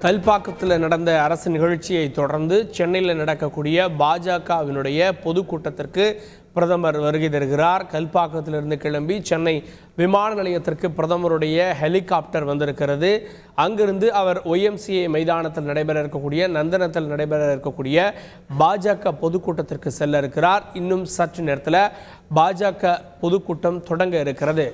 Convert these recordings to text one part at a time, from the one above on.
கல்பாக்கத்தில் நடந்த அரசு நிகழ்ச்சியை தொடர்ந்து சென்னையில் நடக்கக்கூடிய பாஜகவினுடைய பொதுக்கூட்டத்திற்கு பிரதமர் வருகை தருகிறார். கல்பாக்கத்திலிருந்து கிளம்பி சென்னை விமான நிலையத்திற்கு பிரதமருடைய ஹெலிகாப்டர் வந்திருக்கிறது. அங்கிருந்து அவர் ஒய்எம்சிஏ மைதானத்தில் நடைபெற இருக்கக்கூடிய நந்தனத்தில் நடைபெற இருக்கக்கூடிய பாஜக பொதுக்கூட்டத்திற்கு செல்ல இருக்கிறார். இன்னும் சற்று நேரத்தில் பாஜக பொதுக்கூட்டம் தொடங்க இருக்கிறது.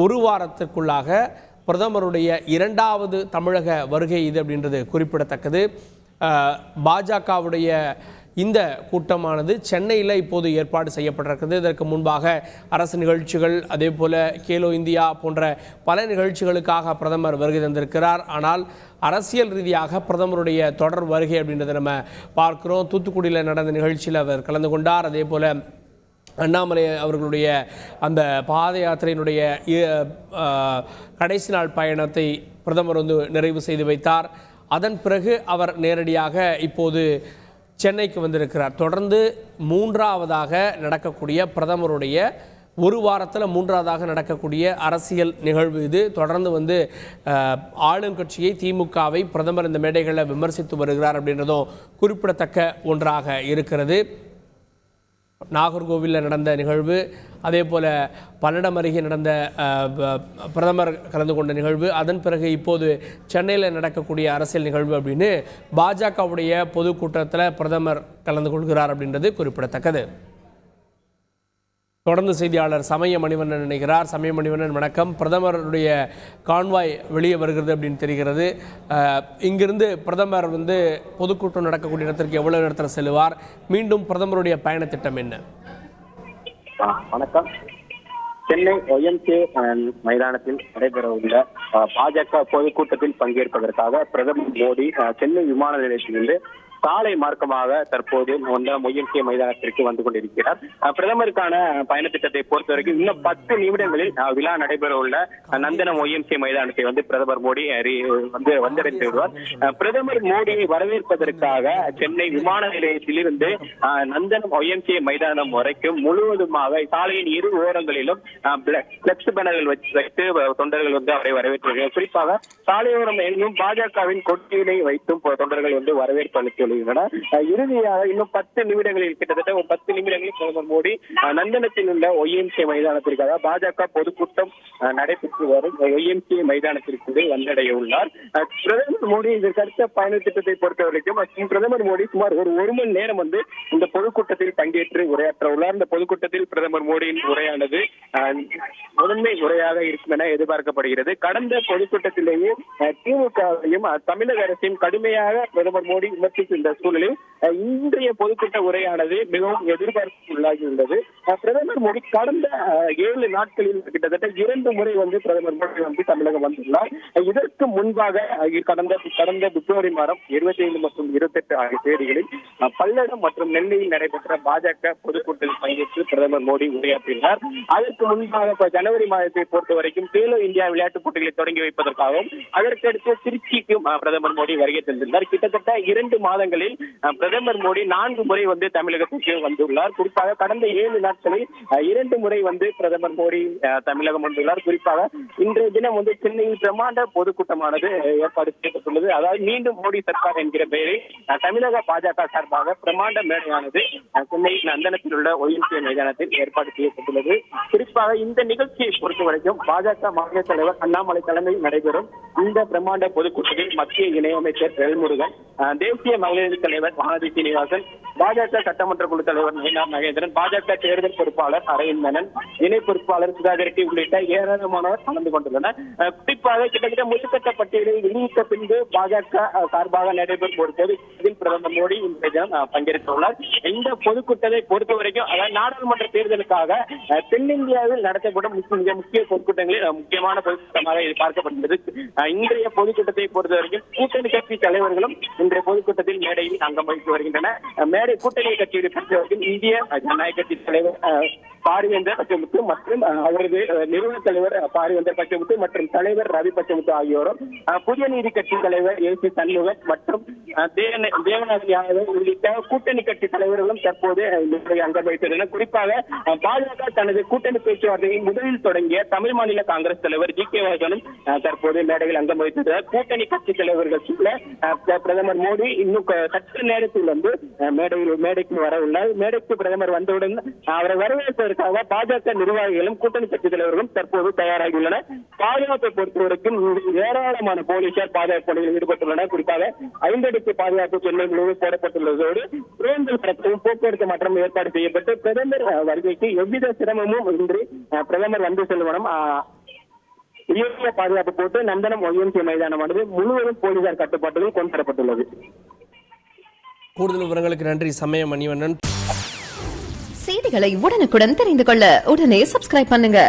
ஒரு வாரத்திற்குள்ளாக பிரதமருடைய இரண்டாவது தமிழக வருகை இது அப்படின்றது குறிப்பிடத்தக்கது. பாஜகவுடைய இந்த கூட்டமானது சென்னையில் இப்போது ஏற்பாடு செய்யப்பட்டிருக்கிறது. இதற்கு முன்பாக அரசு நிகழ்ச்சிகள், அதே போல கேலோ இந்தியா போன்ற பல நிகழ்ச்சிகளுக்காக பிரதமர் வருகை தந்திருக்கிறார். ஆனால் அரசியல் ரீதியாக பிரதமருடைய தொடர் வருகை அப்படின்றத நம்ம பார்க்கிறோம். தூத்துக்குடியில் நடந்த நிகழ்ச்சியில் அவர் கலந்து கொண்டார். அதே போல அண்ணாமலை அவர்களுடைய அந்த பாத யாத்திரையினுடைய கடைசி நாள் பயணத்தை பிரதமர் நிறைவு செய்து வைத்தார். அதன் பிறகு அவர் நேரடியாக இப்போது சென்னைக்கு வந்திருக்கிறார். தொடர்ந்து மூன்றாவதாக நடக்கக்கூடிய பிரதமருடைய ஒரு வாரத்தில் மூன்றாவதாக நடக்கக்கூடிய அரசியல் நிகழ்வு இது. தொடர்ந்து ஆளுங்கட்சியை திமுகவை பிரதமர் இந்த மேடைகளில் விமர்சித்து வருகிறார் அப்படின்றதும் குறிப்பிடத்தக்க ஒன்றாக இருக்கிறது. நாகர்கோவிலில் நடந்த நிகழ்வு, அதே போல் பல்லடம் அருகே நடந்த பிரதமர் கலந்து கொண்ட நிகழ்வு, அதன் பிறகு இப்போது சென்னையில் நடக்கக்கூடிய அரசியல் நிகழ்வு அப்படின்னு பாஜகவுடைய பொதுக்கூட்டத்தில் பிரதமர் கலந்து கொள்கிறார் அப்படின்றது குறிப்பிடத்தக்கது. தொடர்ந்து செய்தியாளர் சமய மணிவண்ணன் இணைகிறார். சமய மணிவண்ணன், வணக்கம். பிரதமருடைய கான்வாய் வெளியே வருகிறது அப்படின்னு தெரிகிறது. இங்கிருந்து பிரதமர் பொதுக்கூட்டம் நடக்கக்கூடிய இடத்திற்கு எவ்வளவு நேரத்தில் செல்வார்? மீண்டும் பிரதமருடைய பயண திட்டம் என்ன? வணக்கம். சென்னை ஒய்எம்சிஏ மைதானத்தில் நடைபெறவுள்ள பாஜக பொதுக்கூட்டத்தில் பங்கேற்பதற்காக பிரதமர் மோடி சென்னை விமான நிலையத்திலிருந்து சாலை மார்க்கமாக தற்போது ஒய்எம்சிஏ மைதானத்திற்கு வந்து கொண்டிருக்கிறார். பிரதமருக்கான பயண திட்டத்தை பொறுத்தவரைக்கும் இன்னும் 10 நிமிடங்களில் விழா நடைபெற உள்ள நந்தனம் ஒய்எம்சிஏ மைதானத்தை பிரதமர் மோடி வந்தடைந்து விடுவார். பிரதமர் மோடியை வரவேற்பதற்காக சென்னை விமான நிலையத்திலிருந்து நந்தனம் ஒய்எம்சிஏ மைதானம் வரைக்கும் முழுவதுமாக சாலையின் இரு ஓரங்களிலும் பிளெக்ஸ் பேனர்கள் வைத்து தொண்டர்கள் அவரை வரவேற்று, குறிப்பாக சாலையோரம் எங்கும் பாஜகவின் கொடியினை வைத்தும் தொண்டர்கள் வரவேற்பு அளித்து இறுதியாக இன்னும் 10 நிமிடங்களில், கிட்டத்தட்ட 10 நிமிடங்களில் பிரதமர் மோடி நந்தனத்தில் உள்ள ஒய்எம்சிஏ மைதானத்திற்காக பாஜக பொதுக்கூட்டம் நடைபெற்று வரும் ஒய்எம்சிஏ மைதானத்திற்கு வந்தடைய உள்ளார். பிரதமர் மோடி இதற்கு அடுத்த பயண திட்டத்தை பொறுத்தவரைக்கும் பிரதமர் மோடி சுமார் ஒரு மணி நேரம் இந்த பொதுக்கூட்டத்தில் பங்கேற்று உரையாற்ற உள்ளார். இந்த பொதுக்கூட்டத்தில் பிரதமர் மோடியின் உரையானது முதன்மை உரையாக இருக்கும் என எதிர்பார்க்கப்படுகிறது. கடந்த பொதுக்கூட்டத்திலேயே திமுகவையும் தமிழக அரசையும் கடுமையாக பிரதமர் மோடி விமர்சித்து இந்த சூழலில் இன்றைய பொதுக்கூட்ட உரையானது மிகவும் எதிர்பார்ப்புள்ளாகி உள்ளது. பிரதமர் மோடி கடந்த 7 நாட்களில் கிட்டத்தட்ட 2 முறை பிரதமர் மோடி தமிழகம் வந்துள்ளார். இதற்கு முன்பாக கடந்த பிப்ரவரி மாதம் 25 மற்றும் 28 ஆகிய தேதிகளில் பல்லடம் மற்றும் நெல்லையில் நடைபெற்ற பாஜக பொதுக்கூட்டத்தில் பங்கேற்று பிரதமர் மோடி உரையாற்றினார். அதற்கு முன்பாக ஜனவரி மாதத்தை பொறுத்தவரைக்கும் கேலோ இந்தியா விளையாட்டுப் போட்டிகளை தொடங்கி வைப்பதற்காகவும் அதற்கடுத்து திருச்சிக்கும் பிரதமர் மோடி வருகை தந்திருந்தார். கிட்டத்தட்ட 2 மாதங்களில் பிரதமர் மோடி 4 முறை தமிழகத்திற்கு வந்துள்ளார். குறிப்பாக கடந்த 7 நாட்களில் 2 முறை பிரதமர் மோடி தமிழகம் வந்துள்ளார். குறிப்பாக இன்றைய தினம் சென்னையில் பிரமாண்ட பொதுக்கூட்டமானது ஏற்பாடு செய்யப்பட்டுள்ளது. அதாவது மீண்டும் மோடி சர்க்கார் என்கிற பெயரில் தமிழக பாஜக சார்பாக பிரமாண்ட மேடையானது சென்னை நந்தனத்தில் உள்ள ஒய்எம்சிஏ மைதானத்தில் ஏற்பாடு செய்யப்பட்டுள்ளது. குறிப்பாக இந்த நிகழ்ச்சியை பொறுத்தவரைக்கும் பாஜக மாநில தலைவர் அண்ணாமலை தலைமையில் நடைபெறும் இந்த பிரமாண்ட பொதுக்கூட்டத்தில் மத்திய இணையமைச்சர் வேல்முருகன், தேசிய மகளிர் தலைவர் வானதி சீனிவாசன், பாஜக சட்டமன்ற குழு தலைவர் நயினார் நாகேந்திரன், பாஜக தேர்தல் பொறுப்பாளர் அரவிந்தன், இணை பொறுப்பாளர் சுதாகர் ரெட்டி உள்ளிட்ட ஏராளமானவர் கலந்து கொண்டுள்ளனர். குறிப்பாக கிட்டத்தட்ட முதற்கட்ட பட்டியலை வெளியிட்ட பின்பு பாஜக சார்பாக நடைபெறும் ஒரு பொதுக்கூட்டத்தில் பிரதமர் மோடி இன்றைய தினம் பங்கேற்றுள்ளார். இந்த பொதுக்கூட்டத்தை பொறுத்தவரைக்கும் அதாவது நாடாளுமன்ற தேர்தலுக்காக தென்னிந்தியாவில் நடத்தப்படும் முக்கிய பொதுக்கூட்டங்களில் முக்கியமான பொதுக்கூட்டமாக இது பார்க்கப்பட்டுள்ளது. இன்றைய பொதுக்கூட்டத்தை பொறுத்தவரைக்கும் கூட்டணி கட்சி தலைவர்களும் இன்றைய பொதுக்கூட்டத்தில் மேடையில் அங்கம் வகித்து வருகின்றன. மேடை கூட்டணி கட்சியை பொறுத்தவரைக்கும் இந்திய ஜனநாயக கட்சி தலைவர் பாரிவேந்தர் பச்சமுத்து மற்றும் அவரது நிறுவன தலைவர் பாரிவேந்தர் பச்சமுத்து மற்றும் தலைவர் ரவி பச்சமுத்து ஆகியோரும் புதிய நீதி கட்சி தலைவர் ஏசி சண்முகம் மற்றும் தேவநாதன் யாதவ் உள்ளிட்ட கூட்டணி கட்சி தலைவர்களும் தற்போது அங்கம் வகித்துள்ளனர். குறிப்பாக பாஜக தனது கூட்டணி பேச்சுவார்த்தையை முதலில் தொடங்கிய தமிழ் மாநில காங்கிரஸ் தலைவர் ஜி.கே. வாசனும் தற்போது மேடையில் அங்கம் வகித்துள்ளார். கூட்டணி கட்சி தலைவர்கள் சூழ பிரதமர் மோடி இன்னும் சற்று நேரத்தில் வந்து மேடைக்கு வர உள்ளார். மேடைக்கு பிரதமர் வந்தவுடன் அவரை வரவேற்பதற்காக பாஜக நிர்வாகிகளும் கூட்டணி கட்சி தலைவர்களும் தற்போது தயாராகியுள்ளனர். பாதுகாப்பை பொறுத்தவரைக்கும் ஏராளமான போலீசார் பாதுகாப்பு பணியில் ஈடுபட்டுள்ளனர். குறிப்பாக 5 அடுக்கு பாதுகாப்பு சென்னை முழுவதும் போடப்பட்டுள்ளதோடு ரோந்துகள் நடத்தவும் போக்குவரத்து மாற்றம் ஏற்பாடு செய்யப்பட்டு பிரதமர் வருகைக்கு எவ்வித சிரமமும் இன்றி பிரதமர் வந்து செல்வனம் உயர்ந்த பாதுகாப்பு போட்டு நந்தனம் ஒய்எம்சி மைதானமானது முழுவதும் போலீசார் கட்டுப்பாட்டுகள் கொண்டு வரப்பட்டுள்ளது. கூடுதல் விவரங்களுக்கு நன்றி சமய மணிவண்ணன். செய்திகளை உடனுக்குடன் தெரிந்து கொள்ள உடனே சப்ஸ்கிரைப் பண்ணுங்க.